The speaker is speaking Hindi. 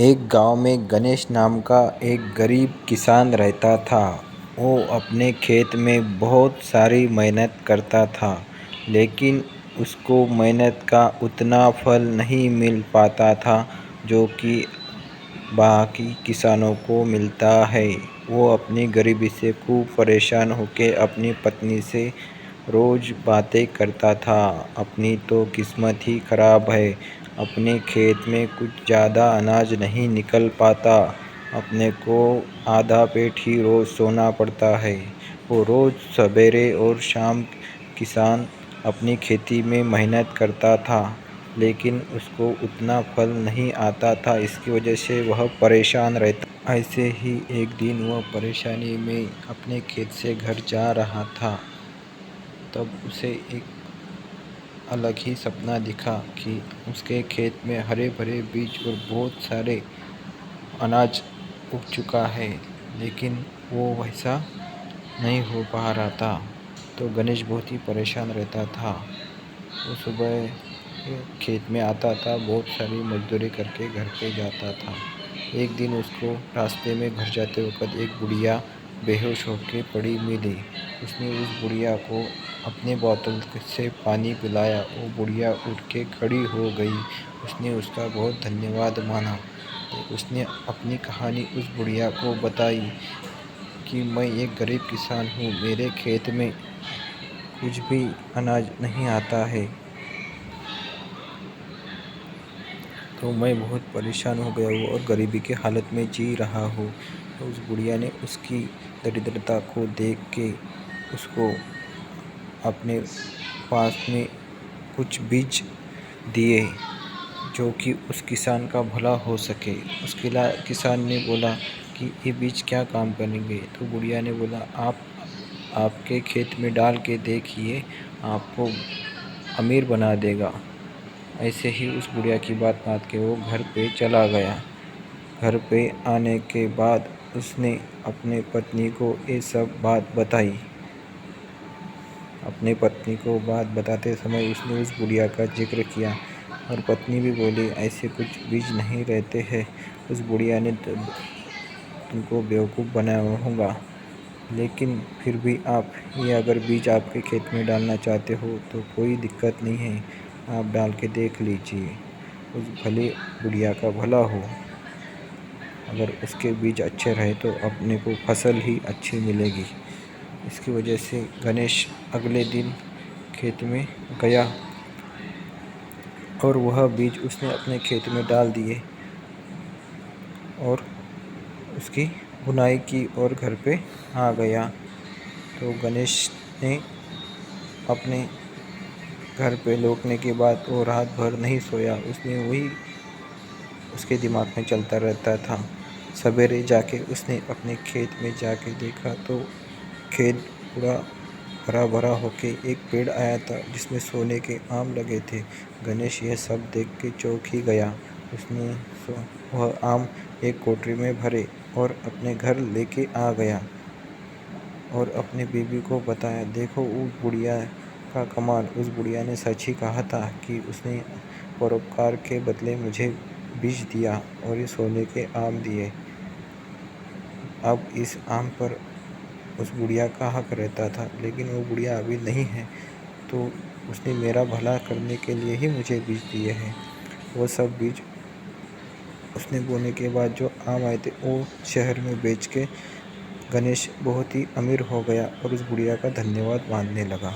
एक गांव में गणेश नाम का एक गरीब किसान रहता था। वो अपने खेत में बहुत सारी मेहनत करता था, लेकिन उसको मेहनत का उतना फल नहीं मिल पाता था जो कि बाकी किसानों को मिलता है। वो अपनी गरीबी से खूब परेशान होकर अपनी पत्नी से रोज़ बातें करता था। अपनी तो किस्मत ही खराब है, अपने खेत में कुछ ज़्यादा अनाज नहीं निकल पाता, अपने को आधा पेट ही रोज़ सोना पड़ता है। वो रोज़ सवेरे और शाम किसान अपनी खेती में मेहनत करता था, लेकिन उसको उतना फल नहीं आता था। इसकी वजह से वह परेशान रहता। ऐसे ही एक दिन वह परेशानी में अपने खेत से घर जा रहा था, तब उसे एक अलग ही सपना दिखा कि उसके खेत में हरे भरे बीज और बहुत सारे अनाज उग चुका है, लेकिन वो वैसा नहीं हो पा रहा था। तो गणेश बहुत ही परेशान रहता था। वो सुबह खेत में आता था, बहुत सारी मजदूरी करके घर पे जाता था। एक दिन उसको रास्ते में घर जाते वक्त एक बुढ़िया बेहोश होकर पड़ी मिली। उसने उस बुढ़िया को अपने बोतल से पानी पिलाया। वो बुढ़िया उठ के खड़ी हो गई। उसने उसका बहुत धन्यवाद माना। तो उसने अपनी कहानी उस बुढ़िया को बताई कि मैं एक गरीब किसान हूँ, मेरे खेत में कुछ भी अनाज नहीं आता है, तो मैं बहुत परेशान हो गया हूँ और गरीबी की हालत में जी रहा हूँ। तो उस बुढ़िया ने उसकी दरिद्रता को देख के उसको अपने पास में कुछ बीज दिए, जो कि उस किसान का भला हो सके। किसान ने बोला कि ये बीज क्या काम करेंगे। तो बुढ़िया ने बोला, आप आपके खेत में डाल के देखिए, आपको अमीर बना देगा। ऐसे ही उस बुढ़िया की बात मान के वो घर पे चला गया। घर पे आने के बाद उसने अपने पत्नी को ये सब बात बताई। अपनी पत्नी को बात बताते समय उसने उस बुढ़िया का जिक्र किया और पत्नी भी बोली, ऐसे कुछ बीज नहीं रहते हैं। उस बुढ़िया ने तुमको बेवकूफ़ बनाया होगा, लेकिन फिर भी आप ये अगर बीज आपके खेत में डालना चाहते हो तो कोई दिक्कत नहीं है, आप डाल के देख लीजिए। उस भले बुढ़िया का भला हो, अगर उसके बीज अच्छे रहे तो अपने को फसल ही अच्छी मिलेगी। इसकी वजह से गणेश अगले दिन खेत में गया और वह बीज उसने अपने खेत में डाल दिए और उसकी बुनाई की और घर पे आ गया। तो गणेश ने अपने घर पे लौटने के बाद वो रात भर नहीं सोया। उसने वही उसके दिमाग में चलता रहता था। सवेरे जाके उसने अपने खेत में जाके देखा तो खेत पूरा हरा भरा होके एक पेड़ आया था जिसमें सोने के आम लगे थे। गणेश यह सब देख के चौंक ही गया। उसने वह आम एक कोठरी में भरे और अपने घर लेके आ गया और अपनी बीवी को बताया, देखो उस बुढ़िया का कमाल। उस बुढ़िया ने सच ही कहा था कि उसने परोपकार के बदले मुझे बीज दिया और ये सोने के आम दिए। अब इस आम पर उस बुढ़िया का हक रहता था, लेकिन वो बुढ़िया अभी नहीं है, तो उसने मेरा भला करने के लिए ही मुझे बीज दिए हैं। वो सब बीज उसने बोने के बाद जो आम आए थे वो शहर में बेच के गणेश बहुत ही अमीर हो गया और उस बुढ़िया का धन्यवाद मानने लगा।